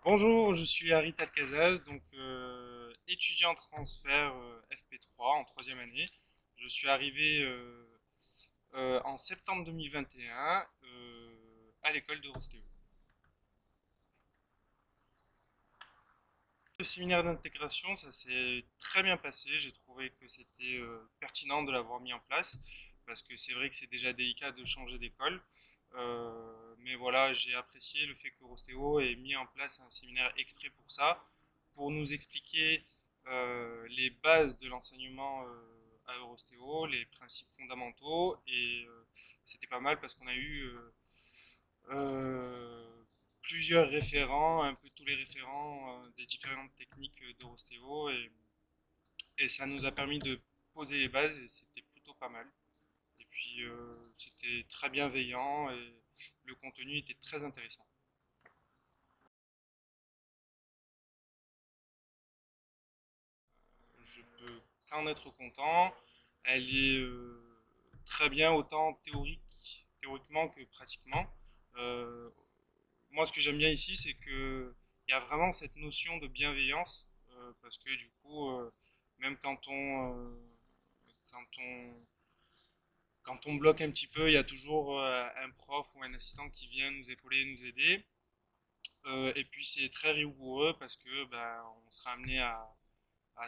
Bonjour, je suis Harit Alcazaz, donc étudiant en transfert FP3 en troisième année. Je suis arrivé en septembre 2021 à l'école de Rostéo. Le séminaire d'intégration, ça s'est très bien passé. J'ai trouvé que c'était pertinent de l'avoir mis en place parce que c'est vrai que c'est déjà délicat de changer d'école. Mais voilà, j'ai apprécié le fait que Rostéo ait mis en place un séminaire exprès pour ça, pour nous expliquer les bases de l'enseignement à Eurostéo, les principes fondamentaux. Et c'était pas mal parce qu'on a eu plusieurs référents, un peu tous les référents des différentes techniques d'Eurostéo et ça nous a permis de poser les bases et c'était plutôt pas mal. Et puis c'était très bienveillant et le contenu était très intéressant. Je peux qu'en être content. Elle est très bien autant théoriquement que pratiquement. Euh, Moi, ce que j'aime bien ici, c'est que il y a vraiment cette notion de bienveillance, parce que du coup, même quand on, quand on bloque un petit peu, il y a toujours un prof ou un assistant qui vient nous épauler, nous aider. Et puis c'est très rigoureux parce que ben, on sera amené à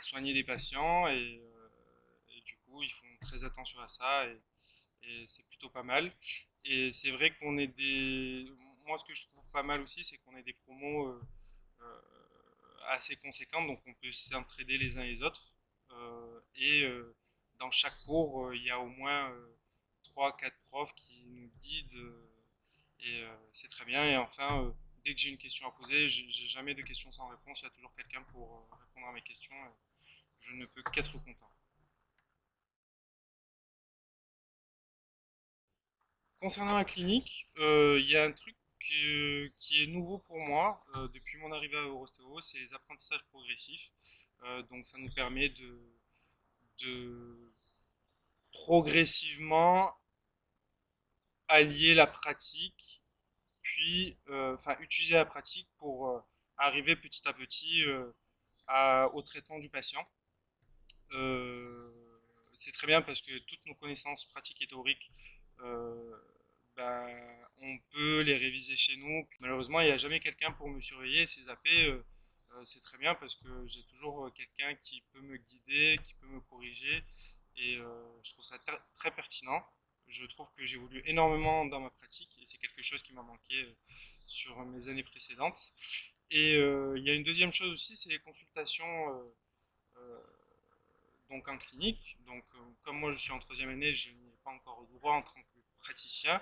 soigner des patients et du coup ils font très attention à ça et c'est plutôt pas mal. Et c'est vrai qu'on est des. Moi, ce que je trouve pas mal aussi, c'est qu'on est des promos assez conséquentes, donc on peut s'entraider les uns les autres. Et dans chaque cours, il y a au moins 3-4 profs qui nous guident et c'est très bien. Et enfin, dès que j'ai une question à poser, j'ai jamais de questions sans réponse. Il y a toujours quelqu'un pour répondre à mes questions. Je ne peux qu'être content. Concernant la clinique, il y a un truc qui est nouveau pour moi depuis mon arrivée à Eurostéo, c'est les apprentissages progressifs. Donc ça nous permet de progressivement allier la pratique, puis enfin utiliser la pratique pour arriver petit à petit au traitement du patient. Euh, c'est très bien parce que toutes nos connaissances pratiques et théoriques, euh, ben, on peut les réviser chez nous. Malheureusement, il n'y a jamais quelqu'un pour me surveiller. Ces AP, c'est très bien parce que j'ai toujours quelqu'un qui peut me guider, qui peut me corriger. Et je trouve ça très pertinent. Je trouve que j'évolue énormément dans ma pratique et c'est quelque chose qui m'a manqué sur mes années précédentes. Et il y a une deuxième chose aussi, c'est les consultations euh, donc en clinique. Donc, comme moi je suis en troisième année, je n'y ai pas encore droit en tant que praticien,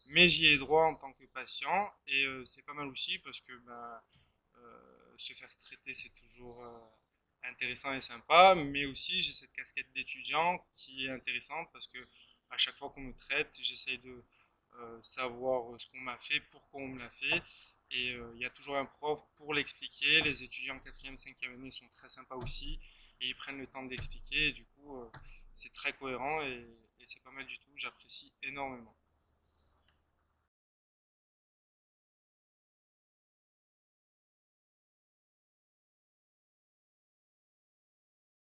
mais j'y ai droit en tant que patient. Et c'est pas mal aussi parce que bah, se faire traiter, c'est toujours intéressant et sympa, mais aussi j'ai cette casquette d'étudiant qui est intéressante parce que à chaque fois qu'on me traite, j'essaye de savoir ce qu'on m'a fait, pourquoi on me l'a fait. Et il y a toujours un prof pour l'expliquer. Les étudiants en 4e, 5e année sont très sympas aussi et ils prennent le temps de l'expliquer. Et du coup, c'est très cohérent et c'est pas mal du tout. J'apprécie énormément.